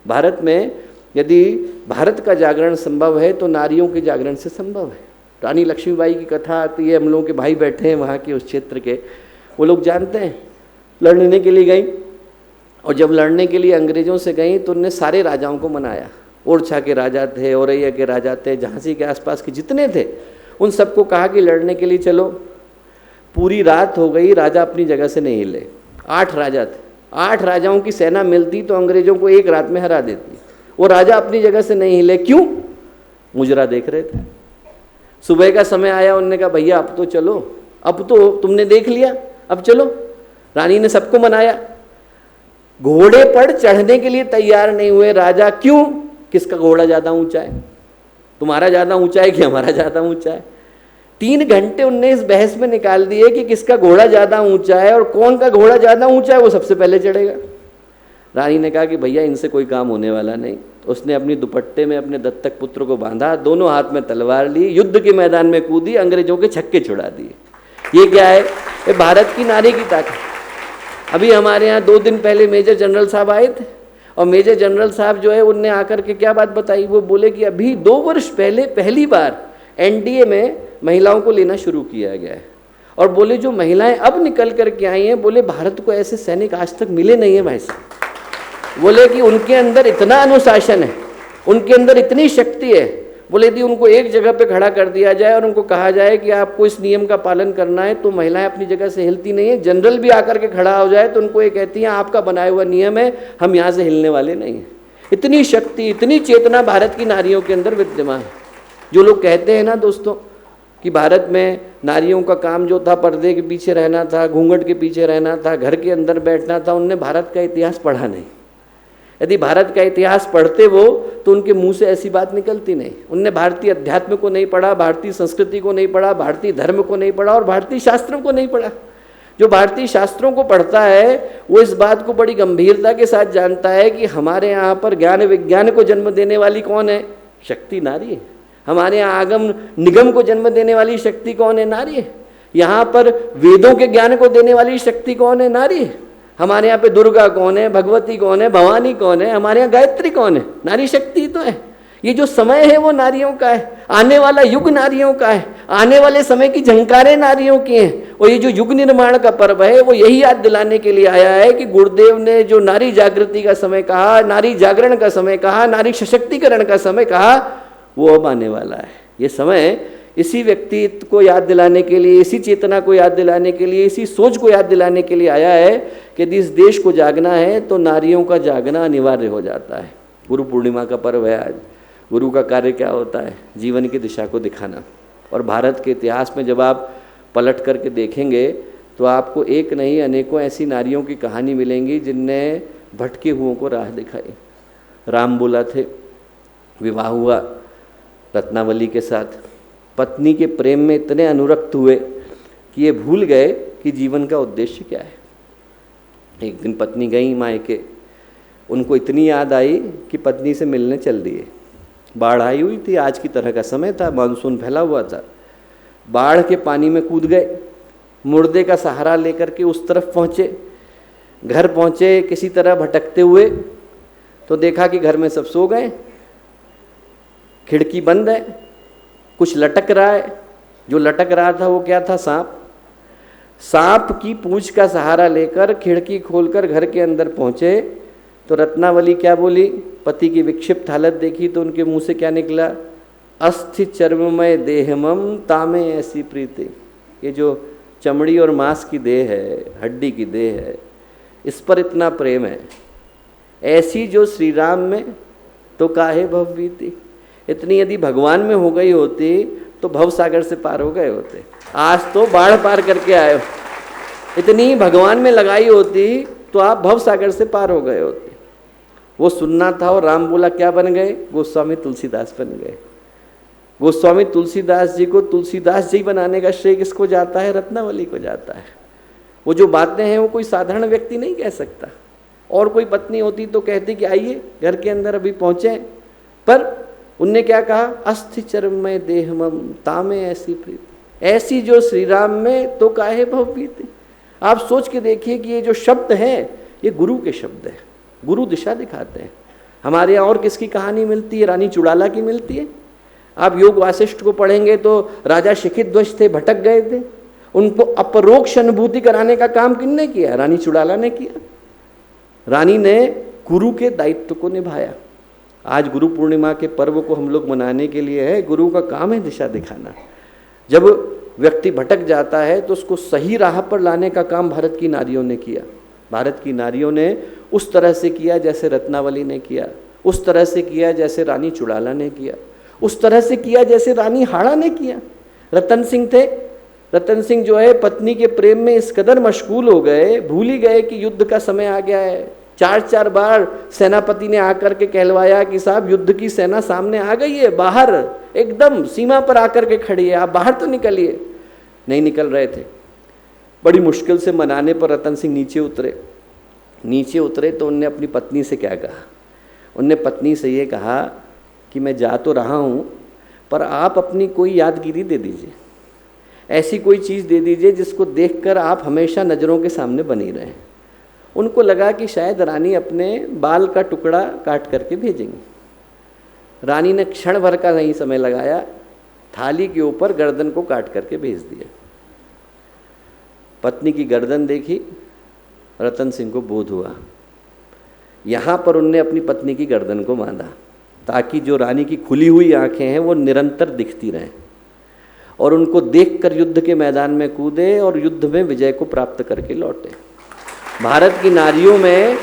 भारत में यदि भारत का जागरण संभव है तो नारियों के जागरण से संभव है। रानी लक्ष्मीबाई की कथा आती है, हम लोगों के भाई बैठे हैं वहाँ के उस क्षेत्र के, वो लोग जानते हैं, लड़ने के लिए गई और जब लड़ने के लिए अंग्रेज़ों से गई तो उनने सारे राजाओं को मनाया। ओरछा के राजा थे, औरैया के राजा थे, झांसी के आसपास के जितने थे उन सबको कहा कि लड़ने के लिए चलो। पूरी रात हो गई, राजा अपनी जगह से नहीं हिले। 8 राजा थे, 8 राजाओं की सेना मिलती तो अंग्रेज़ों को एक रात में हरा देती। वो राजा अपनी जगह से नहीं हिले, क्यों? मुजरा देख रहे थे। सुबह का समय आया, उन्होंने कहा भैया अब तो चलो, अब तो तुमने देख लिया, अब चलो। रानी ने सबको मनाया, घोड़े पर चढ़ने के लिए तैयार नहीं हुए राजा। क्यों? किसका घोड़ा ज़्यादा ऊंचा है, तुम्हारा ज़्यादा ऊंचा है कि हमारा ज़्यादा ऊंचा है? 3 घंटे उनने इस बहस में निकाल दिए कि किसका घोड़ा ज़्यादा ऊंचा है और कौन का घोड़ा ज़्यादा ऊंचा है वो सबसे पहले चढ़ेगा। रानी ने कहा कि भैया इनसे कोई काम होने वाला नहीं। तो उसने अपनी दुपट्टे में अपने दत्तक पुत्र को बांधा, दोनों हाथ में तलवार ली, युद्ध के मैदान में कूदी, अंग्रेजों के छक्के छुड़ा दिए। ये क्या है? ये भारत की नारी की ताकत। अभी हमारे यहाँ 2 दिन पहले मेजर जनरल साहब आए थे और मेजर जनरल साहब जो है उनने आकर के क्या बात बताई, वो बोले कि अभी 2 वर्ष पहले पहली बार एनडीए में महिलाओं को लेना शुरू किया गया है। और बोले जो महिलाएं अब निकल करके आई हैं, बोले भारत को ऐसे सैनिक आज तक मिले नहीं है भाई साहब। बोले कि उनके अंदर इतना अनुशासन है, उनके अंदर इतनी शक्ति है। बोले यदि उनको एक जगह पे खड़ा कर दिया जाए और उनको कहा जाए कि आपको इस नियम का पालन करना है तो महिलाएं अपनी जगह से हिलती नहीं है। जनरल भी आकर के खड़ा हो जाए तो उनको ये कहती हैं आपका बनाया हुआ नियम है, हम यहाँ से हिलने वाले नहीं हैं। इतनी शक्ति, इतनी चेतना भारत की नारियों के अंदर विद्यमान है। जो लोग कहते हैं ना दोस्तों कि भारत में नारियों का काम जो था पर्दे के पीछे रहना था, घूंघट के पीछे रहना था, घर के अंदर बैठना था, उनने भारत का इतिहास पढ़ा नहीं। यदि भारत का इतिहास पढ़ते वो तो उनके मुंह से ऐसी बात निकलती नहीं। उनने भारतीय अध्यात्म को नहीं पढ़ा, भारतीय संस्कृति को नहीं पढ़ा, भारतीय धर्म को नहीं पढ़ा और भारतीय शास्त्रों को नहीं पढ़ा। जो भारतीय शास्त्रों को पढ़ता है वो इस बात को बड़ी गंभीरता के साथ जानता है कि हमारे यहाँ पर ज्ञान विज्ञान को जन्म देने वाली कौन है? शक्ति नारी है। हमारे यहाँ आगम निगम को जन्म देने वाली शक्ति कौन है? नारी है। यहाँ पर वेदों के ज्ञान को देने वाली शक्ति कौन है? नारी है। हमारे यहाँ पे दुर्गा कौन है? भगवती कौन है? भवानी कौन है? हमारे यहाँ गायत्री कौन है? नारी शक्ति तो है। ये जो समय है वो नारियों का है, आने वाला युग नारियों का है, आने वाले समय की झंकारें नारियों की हैं। और ये जो युग निर्माण का पर्व है वो यही याद दिलाने के लिए आया है कि गुरुदेव ने जो नारी जागृति का समय कहा, नारी जागरण का समय कहा, नारी सशक्तिकरण का समय कहा, वो अब आने वाला है। ये समय इसी व्यक्तित्व को याद दिलाने के लिए, इसी चेतना को याद दिलाने के लिए, इसी सोच को याद दिलाने के लिए आया है कि यदि इस देश को जागना है तो नारियों का जागना अनिवार्य हो जाता है। गुरु पूर्णिमा का पर्व है आज। गुरु का कार्य क्या होता है? जीवन की दिशा को दिखाना। और भारत के इतिहास में जब आप पलट करके देखेंगे तो आपको एक नहीं अनेकों ऐसी नारियों की कहानी मिलेंगी जिनने भटके हुओं को राह दिखाई। राम बोला थे, विवाह हुआ रत्नावली के साथ, पत्नी के प्रेम में इतने अनुरक्त हुए कि ये भूल गए कि जीवन का उद्देश्य क्या है। एक दिन पत्नी गई मायके, उनको इतनी याद आई कि पत्नी से मिलने चल दिए। बाढ़ आई हुई थी, आज की तरह का समय था, मानसून फैला हुआ था। बाढ़ के पानी में कूद गए, मुर्दे का सहारा लेकर के उस तरफ पहुँचे। घर पहुँचे किसी तरह भटकते हुए तो देखा कि घर में सब सो गए, खिड़की बंद है, कुछ लटक रहा है। जो लटक रहा था वो क्या था? सांप। सांप की पूंछ का सहारा लेकर खिड़की खोलकर घर के अंदर पहुँचे तो रत्नावली क्या बोली? पति की विक्षिप्त हालत देखी तो उनके मुंह से क्या निकला? अस्थि चर्ममय देहमम तामे ऐसी प्रीति। ये जो चमड़ी और मांस की देह है, हड्डी की देह है, इस पर इतना प्रेम है, ऐसी जो श्री राम में तो काहे भव बीती। इतनी यदि भगवान में हो गई होती तो भव सागर से पार हो गए होते। आज तो बाढ़ पार करके आए हो, इतनी भगवान में लगाई होती तो आप भव सागर से पार हो गए होते। वो सुनना था और राम बोला क्या बन गए? गोस्वामी तुलसीदास बन गए। गोस्वामी तुलसीदास जी को तुलसीदास जी बनाने का श्रेय किसको जाता है? रत्नावली को जाता है। वो जो बातें हैं वो कोई साधारण व्यक्ति नहीं कह सकता। और कोई पत्नी होती तो कहती कि आइए घर के अंदर अभी पहुँचे, पर उनने क्या कहा? अस्थि चर्ममय देहमम तामे ऐसी प्रीति। ऐसी जो श्री राम में तो काहे भव बीती। आप सोच के देखिए कि ये जो शब्द हैं ये गुरु के शब्द हैं, गुरु दिशा दिखाते हैं। हमारे यहाँ और किसकी कहानी मिलती है? रानी चुड़ाला की मिलती है। आप योग वासिष्ठ को पढ़ेंगे तो राजा शिखिध्वज थे, भटक गए थे, उनको अपरोक्ष अनुभूति कराने का काम किसने किया? रानी चुड़ाला ने किया। रानी ने गुरु के दायित्व को निभाया। आज गुरु पूर्णिमा के पर्व को हम लोग मनाने के लिए है, गुरु का काम है दिशा दिखाना। जब व्यक्ति भटक जाता है तो उसको सही राह पर लाने का काम भारत की नारियों ने किया। भारत की नारियों ने उस तरह से किया जैसे रत्नावली ने किया, उस तरह से किया जैसे रानी चुड़ाला ने किया, उस तरह से किया जैसे रानी हाड़ा ने किया। रतन सिंह थे, रतन सिंह जो है पत्नी के प्रेम में इस कदर मशगूल हो गए, भूल ही गए कि युद्ध का समय आ गया है। 4-4 बार सेनापति ने आकर के कहलवाया कि साहब युद्ध की सेना सामने आ गई है, बाहर एकदम सीमा पर आकर के खड़ी है, आप बाहर तो निकलिए। नहीं निकल रहे थे। बड़ी मुश्किल से मनाने पर रतन सिंह नीचे उतरे। नीचे उतरे तो उनने अपनी पत्नी से क्या कहा? उनने पत्नी से ये कहा कि मैं जा तो रहा हूँ, पर आप अपनी कोई यादगिरी दे दीजिए, ऐसी कोई चीज़ दे दीजिए जिसको देखकर आप हमेशा नज़रों के सामने बनी रहें। उनको लगा कि शायद रानी अपने बाल का टुकड़ा काट करके भेजेंगी। रानी ने क्षण भर का नहीं समय लगाया, थाली के ऊपर गर्दन को काट करके भेज दिया। पत्नी की गर्दन देखी, रतन सिंह को बोध हुआ। यहाँ पर उनने अपनी पत्नी की गर्दन को बांधा ताकि जो रानी की खुली हुई आंखें हैं वो निरंतर दिखती रहें, और उनको देखकर युद्ध के मैदान में कूदे और युद्ध में विजय को प्राप्त करके लौटे। भारत की नारियों में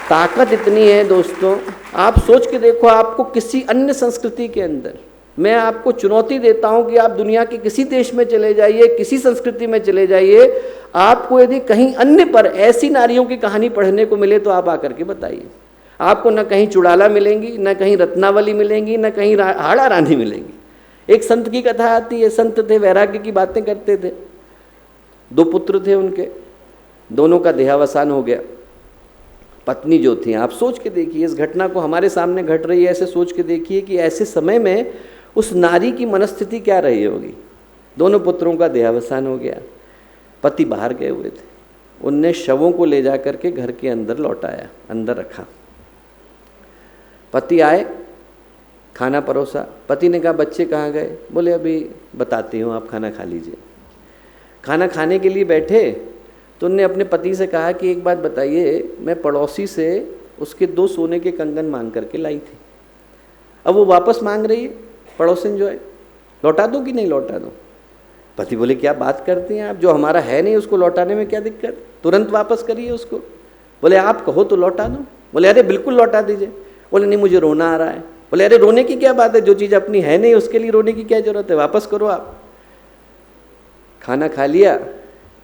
ताकत इतनी है दोस्तों, आप सोच के देखो, आपको किसी अन्य संस्कृति के अंदर, मैं आपको चुनौती देता हूं कि आप दुनिया के किसी देश में चले जाइए, किसी संस्कृति में चले जाइए, आपको यदि कहीं अन्य पर ऐसी नारियों की कहानी पढ़ने को मिले तो आप आकर के बताइए। आपको न कहीं चुड़ाला मिलेंगी, न कहीं रत्नावली मिलेंगी, न कहीं हाड़ा रानी मिलेंगी। एक संत की कथा आती है, संत थे, वैराग्य की बातें करते थे। 2 पुत्र थे उनके, दोनों का देहावसान हो गया। पत्नी जो थी, आप सोच के देखिए, इस घटना को हमारे सामने घट रही है, ऐसे सोच के देखिए कि ऐसे समय में उस नारी की मनस्थिति क्या रही होगी। दोनों पुत्रों का देहावसान हो गया, पति बाहर गए हुए थे। उनने शवों को ले जा करके घर के अंदर लौटाया, अंदर रखा। पति आए, खाना परोसा। पति ने कहा बच्चे कहाँ गए? बोले अभी बताती हूँ, आप खाना खा लीजिए। खाना खाने के लिए बैठे तो उनने अपने पति से कहा कि एक बात बताइए, मैं पड़ोसी से उसके 2 सोने के कंगन मांग करके लाई थी, अब वो वापस मांग रही है, पड़ोसिन जो है, लौटा दूँ कि नहीं लौटा दूँ? पति बोले क्या बात करती हैं आप, जो हमारा है नहीं उसको लौटाने में क्या दिक्कत, तुरंत वापस करिए उसको। बोले आप कहो तो लौटा दूँ। बोले अरे बिल्कुल लौटा दीजिए। बोले नहीं मुझे रोना आ रहा है। बोले अरे रोने की क्या बात है, जो चीज़ अपनी है नहीं उसके लिए रोने की क्या जरूरत है, वापस करो आप। खाना खा लिया,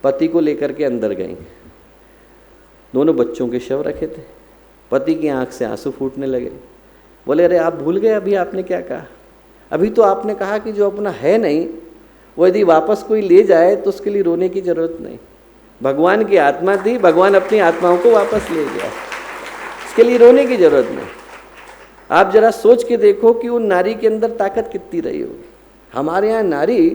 पति को लेकर के अंदर गई। दोनों बच्चों के शव रखे थे। पति की आंख से आंसू फूटने लगे। बोले अरे आप भूल गए अभी आपने क्या कहा, अभी तो आपने कहा कि जो अपना है नहीं वो यदि वापस कोई ले जाए तो उसके लिए रोने की जरूरत नहीं। भगवान की आत्मा थी, भगवान अपनी आत्माओं को वापस ले गया, इसके लिए रोने की जरूरत नहीं। आप जरा सोच के देखो कि उन नारी के अंदर ताकत कितनी रही होगी। हमारे यहाँ नारी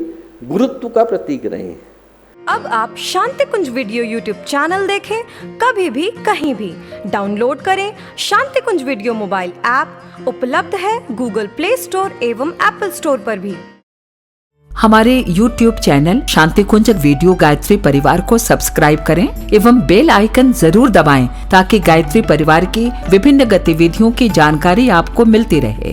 गुरुत्व का प्रतीक रही है। अब आप शांति कुंज वीडियो यूट्यूब चैनल देखें, कभी भी कहीं भी डाउनलोड करें। शांति कुंज वीडियो मोबाइल ऐप उपलब्ध है गूगल प्ले स्टोर एवं एप्पल स्टोर पर भी। हमारे YouTube चैनल शांति कुंज वीडियो गायत्री परिवार को सब्सक्राइब करें एवं बेल आइकन जरूर दबाएं ताकि गायत्री परिवार की विभिन्न गतिविधियों की जानकारी आपको मिलती रहे।